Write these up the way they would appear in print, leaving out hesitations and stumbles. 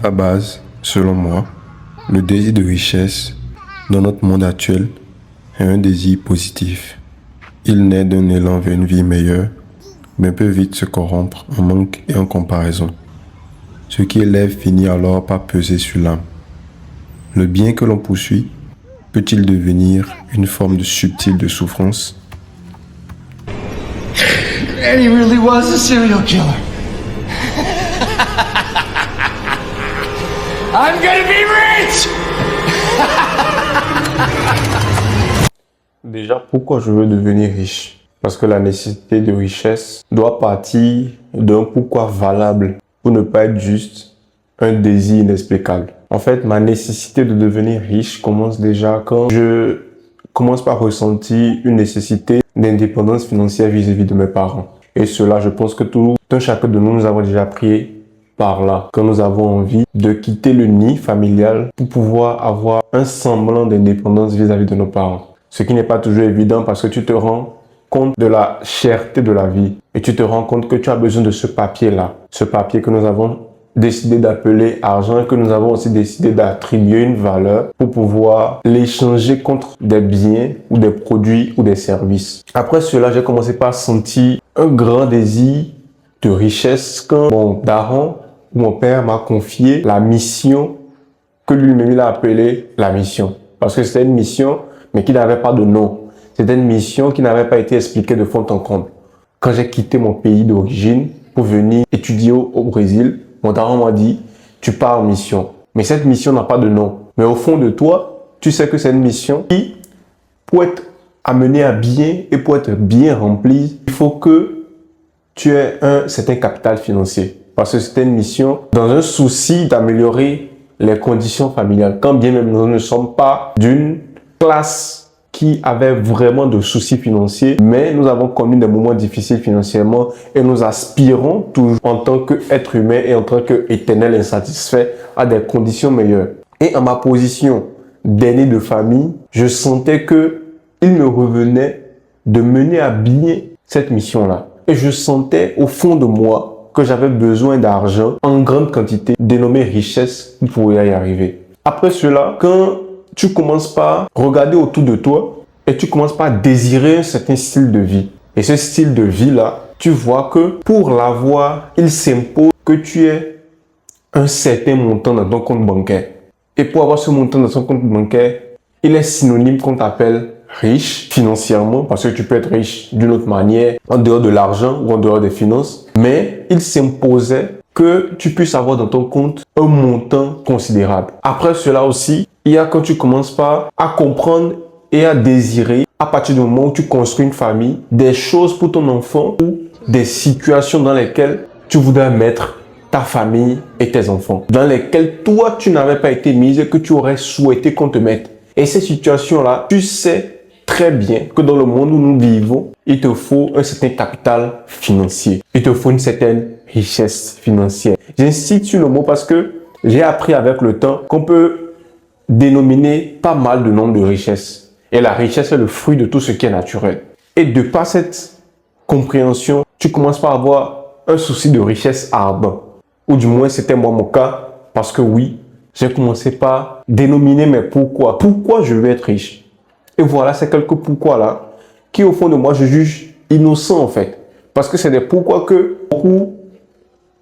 la base, selon moi, le désir de richesse dans notre monde actuel est un désir positif. Il naît d'un élan vers une vie meilleure, mais peut vite se corrompre en manque et en comparaison. Ce qui élève finit alors par peser sur l'âme. Le bien que l'on poursuit peut-il devenir une forme de subtile de souffrance? And he really was a serial killer. I'm gonna be rich! Déjà, pourquoi je veux devenir riche? Parce que la nécessité de richesse doit partir d'un pourquoi valable pour ne pas être juste un désir inexplicable. En fait, ma nécessité de devenir riche commence déjà quand je commence par ressentir une nécessité d'indépendance financière vis-à-vis de mes parents. Et cela, je pense que tout un chacun de nous avons déjà pris par là, quand nous avons envie de quitter le nid familial pour pouvoir avoir un semblant d'indépendance vis-à-vis de nos parents. Ce qui n'est pas toujours évident parce que tu te rends compte de la cherté de la vie et tu te rends compte que tu as besoin de ce papier-là, ce papier que nous avons décidé d'appeler argent et que nous avons aussi décidé d'attribuer une valeur pour pouvoir l'échanger contre des biens ou des produits ou des services. Après cela, j'ai commencé par sentir un grand désir de richesse quand mon daron ou mon père m'a confié la mission que lui-même il a appelée la mission. Parce que c'était une mission mais qui n'avait pas de nom. C'était une mission qui n'avait pas été expliquée de fond en comble. Quand j'ai quitté mon pays d'origine pour venir étudier au Brésil, mon daron m'a dit, tu pars en mission. Mais cette mission n'a pas de nom. Mais au fond de toi, tu sais que c'est une mission qui, pour être amenée à bien et pour être bien remplie, il faut que tu aies un certain capital financier. Parce que c'était une mission dans un souci d'améliorer les conditions familiales. Quand bien même nous ne sommes pas d'une classe qui avait vraiment de soucis financiers, mais nous avons connu des moments difficiles financièrement et nous aspirons toujours en tant qu'être humain et en tant qu'éternel insatisfait à des conditions meilleures. Et en ma position d'aîné de famille, je sentais que il me revenait de mener à bien cette mission-là. Et je sentais au fond de moi que j'avais besoin d'argent en grande quantité, dénommé richesse, pour pouvoir y arriver. Après cela, quand tu commences par regarder autour de toi et tu commences par désirer un certain style de vie. Et ce style de vie-là, tu vois que pour l'avoir, il s'impose que tu aies un certain montant dans ton compte bancaire. Et pour avoir ce montant dans ton compte bancaire, il est synonyme qu'on t'appelle riche financièrement, parce que tu peux être riche d'une autre manière, en dehors de l'argent ou en dehors des finances. Mais il s'imposait que tu puisses avoir dans ton compte un montant considérable. Après cela aussi, il y a quand tu commences pas à comprendre et à désirer, à partir du moment où tu construis une famille, des choses pour ton enfant ou des situations dans lesquelles tu voudrais mettre ta famille et tes enfants, dans lesquelles toi tu n'avais pas été mise et que tu aurais souhaité qu'on te mette. Et ces situations-là, tu sais très bien que dans le monde où nous vivons, il te faut un certain capital financier. Il te faut une certaine richesse financière. J'insiste sur le mot parce que j'ai appris avec le temps qu'on peut dénominer pas mal de nombres de richesses. Et la richesse est le fruit de tout ce qui est naturel. Et de par cette compréhension, tu commences par avoir un souci de richesse ardent. Ou du moins, c'était moi mon cas. Parce que oui, j'ai commencé par dénominer mes pourquoi. Pourquoi je veux être riche? Et voilà, c'est quelques pourquoi là qui au fond de moi, je juge innocents en fait. Parce que c'est des pourquoi que beaucoup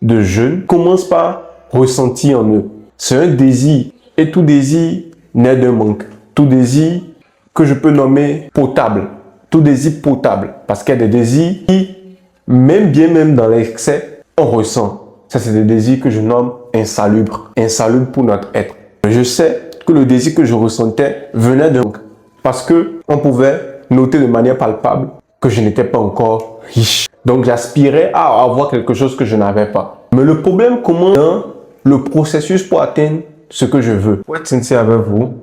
de jeunes commencent par ressentir en eux. C'est un désir. Et tout désir naît d'un manque. Tout désir que je peux nommer potable. Tout désir potable. Parce qu'il y a des désirs qui, même dans l'excès, on ressent. Ça, c'est des désirs que je nomme insalubres. Insalubres pour notre être. Je sais que le désir que je ressentais venait d'un manque. Parce que on pouvait noter de manière palpable que je n'étais pas encore riche. Donc, j'aspirais à avoir quelque chose que je n'avais pas. Mais le problème commence dans le processus pour atteindre ce que je veux. Pour être sincère avec vous,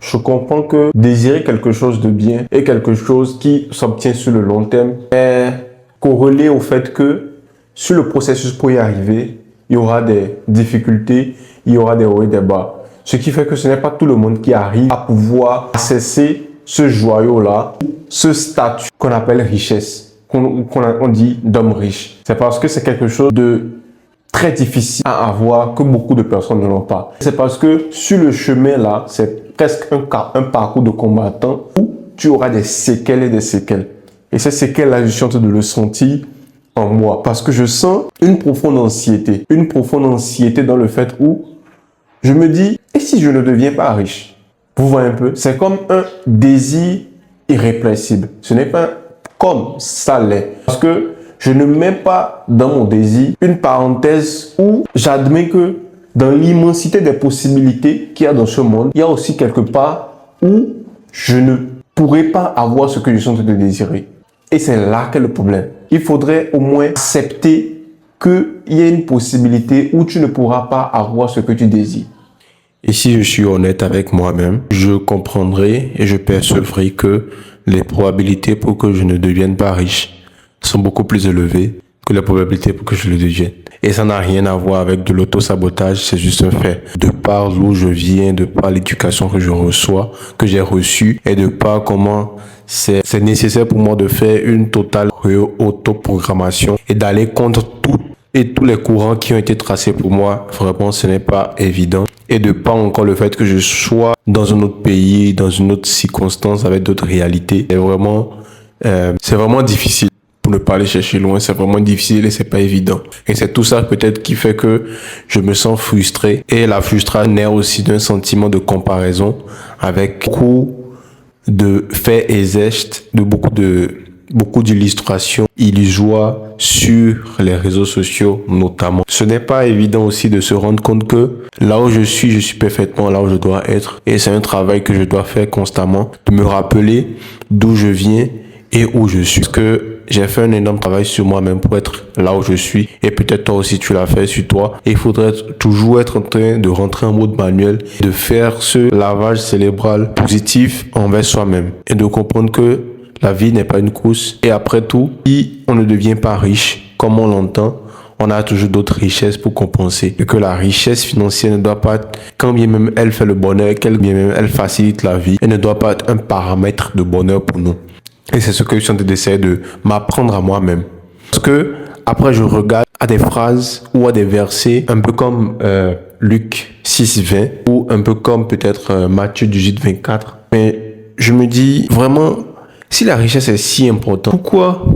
je comprends que désirer quelque chose de bien et quelque chose qui s'obtient sur le long terme est corrélé au fait que sur le processus pour y arriver, il y aura des difficultés, il y aura des hauts et des bas. Ce qui fait que ce n'est pas tout le monde qui arrive à pouvoir accéder ce joyau-là, ce statut qu'on appelle richesse, qu'on dit d'homme riche. C'est parce que c'est quelque chose de très difficile à avoir que beaucoup de personnes ne l'ont pas. C'est parce que sur le chemin là, c'est presque un parcours de combattant où tu auras des séquelles et des séquelles. Et ces séquelles-là, je suis en train de le sentir en moi parce que je sens une profonde anxiété dans le fait où je me dis, et si je ne deviens pas riche? Vous voyez un peu, c'est comme un désir irrépressible. Ce n'est pas comme ça l'est. Parce que je ne mets pas dans mon désir une parenthèse où j'admets que dans l'immensité des possibilités qu'il y a dans ce monde, il y a aussi quelque part où je ne pourrais pas avoir ce que je suis en train de désirer. Et c'est là qu'est le problème. Il faudrait au moins accepter qu'il y a une possibilité où tu ne pourras pas avoir ce que tu désires. Et si je suis honnête avec moi-même, je comprendrai et je percevrai que les probabilités pour que je ne devienne pas riche sont beaucoup plus élevées que les probabilités pour que je le devienne. Et ça n'a rien à voir avec de l'auto-sabotage, c'est juste un fait. De par d'où je viens, de par l'éducation que je reçois, que j'ai reçue, et de par comment c'est nécessaire pour moi de faire une totale autoprogrammation et d'aller contre tous les courants qui ont été tracés pour moi, vraiment ce n'est pas évident. Et de par encore le fait que je sois dans un autre pays, dans une autre circonstance, avec d'autres réalités, c'est vraiment difficile. Pour ne pas aller chercher loin, c'est vraiment difficile et c'est pas évident. Et c'est tout ça peut-être qui fait que je me sens frustré. Et la frustration naît aussi d'un sentiment de comparaison avec beaucoup de faits et gestes, de beaucoup d'illustrations illusoires sur les réseaux sociaux notamment. Ce n'est pas évident aussi de se rendre compte que là où je suis parfaitement là où je dois être. Et c'est un travail que je dois faire constamment, de me rappeler d'où je viens et où je suis. Parce que j'ai fait un énorme travail sur moi-même pour être là où je suis. Et peut-être toi aussi tu l'as fait sur toi. Et il faudrait toujours être en train de rentrer en mode manuel, de faire ce lavage cérébral positif envers soi-même. Et de comprendre que la vie n'est pas une course. Et après tout, si on ne devient pas riche, comme on l'entend, on a toujours d'autres richesses pour compenser. Et que la richesse financière ne doit pas être, quand bien même elle fait le bonheur, quand bien même elle facilite la vie, elle ne doit pas être un paramètre de bonheur pour nous. Et c'est ce que je suis en train d'essayer de m'apprendre à moi-même. Parce que après je regarde à des phrases ou à des versets un peu comme Luc 6:20 ou un peu comme peut-être Matthieu 18:24. Mais je me dis vraiment, si la richesse est si importante, pourquoi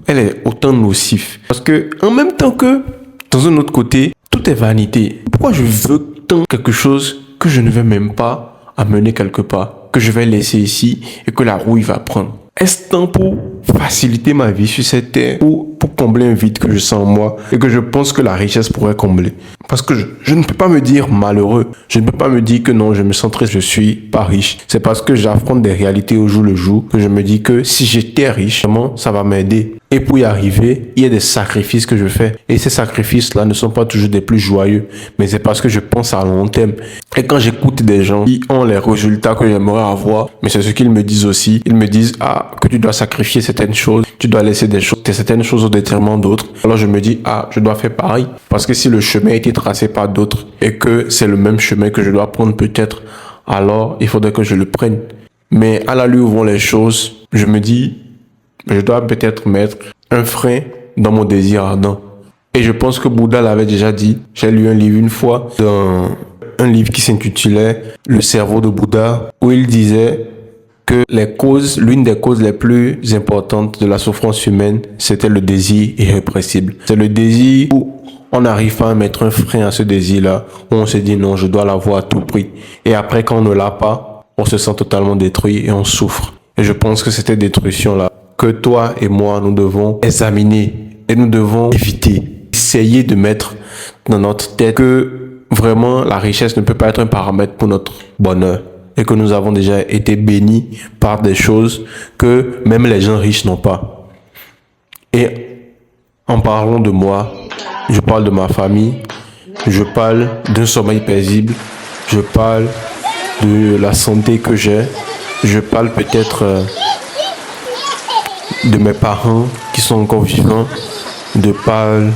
elle est autant nocive? Parce que en même temps que dans un autre côté, tout est vanité. Pourquoi je veux tant quelque chose que je ne vais même pas amener quelque part, que je vais laisser ici et que la rouille va prendre? Est-ce temps pour faciliter ma vie sur cette terre, pour combler un vide que je sens en moi et que je pense que la richesse pourrait combler? Parce que je ne peux pas me dire malheureux. Je ne peux pas me dire que non, je me sens triste, je suis pas riche. C'est parce que j'affronte des réalités au jour le jour que je me dis que si j'étais riche, vraiment, ça va m'aider. Et pour y arriver, il y a des sacrifices que je fais. Et ces sacrifices-là ne sont pas toujours des plus joyeux. Mais c'est parce que je pense à long terme. Et quand j'écoute des gens qui ont les résultats que j'aimerais avoir, mais c'est ce qu'ils me disent aussi. Ils me disent, que tu dois sacrifier certaines choses. Tu dois laisser certaines choses au détriment d'autres. Alors je me dis, je dois faire pareil. Parce que si le chemin a été tracé par d'autres et que c'est le même chemin que je dois prendre peut-être, alors il faudrait que je le prenne. Mais à la lui où vont les choses, je me dis, je dois peut-être mettre un frein dans mon désir ardent. Et je pense que Bouddha l'avait déjà dit. J'ai lu un livre une fois, dans un livre qui s'intitulait Le cerveau de Bouddha, où il disait que l'une des causes les plus importantes de la souffrance humaine, c'était le désir irrépressible. C'est le désir où on n'arrive pas à mettre un frein à ce désir-là, où on se dit non, je dois l'avoir à tout prix. Et après, quand on ne l'a pas, on se sent totalement détruit et on souffre. Et je pense que cette détruction-là, que toi et moi, nous devons examiner et nous devons éviter, essayer de mettre dans notre tête que vraiment la richesse ne peut pas être un paramètre pour notre bonheur et que nous avons déjà été bénis par des choses que même les gens riches n'ont pas. Et en parlant de moi, je parle de ma famille, je parle d'un sommeil paisible, je parle de la santé que j'ai, je parle peut-être de mes parents qui sont encore vivants, je parle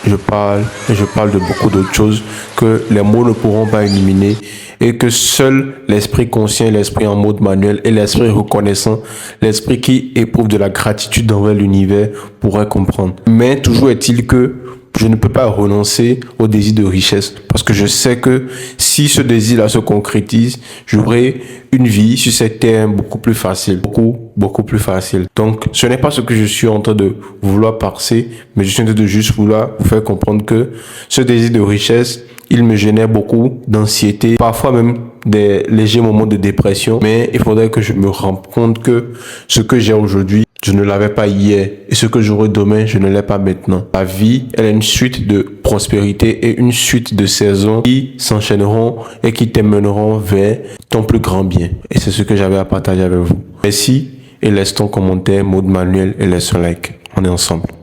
de beaucoup d'autres choses que les mots ne pourront pas éliminer et que seul l'esprit conscient, l'esprit en mode manuel et l'esprit reconnaissant, l'esprit qui éprouve de la gratitude envers l'univers pourrait comprendre. Mais toujours est-il que je ne peux pas renoncer au désir de richesse parce que je sais que si ce désir-là se concrétise, j'aurai une vie sur cette terre beaucoup plus facile, beaucoup plus facile. Donc, ce n'est pas ce que je suis en train de vouloir passer, mais je suis en train de juste vouloir vous faire comprendre que ce désir de richesse, il me génère beaucoup d'anxiété, parfois même des légers moments de dépression, mais il faudrait que je me rende compte que ce que j'ai aujourd'hui, je ne l'avais pas hier, et ce que j'aurai demain, je ne l'ai pas maintenant. La vie, elle est une suite de prospérité et une suite de saisons qui s'enchaîneront et qui t'emmèneront vers ton plus grand bien. Et c'est ce que j'avais à partager avec vous. Merci et laisse ton commentaire, Maud Manuel, et laisse un like. On est ensemble.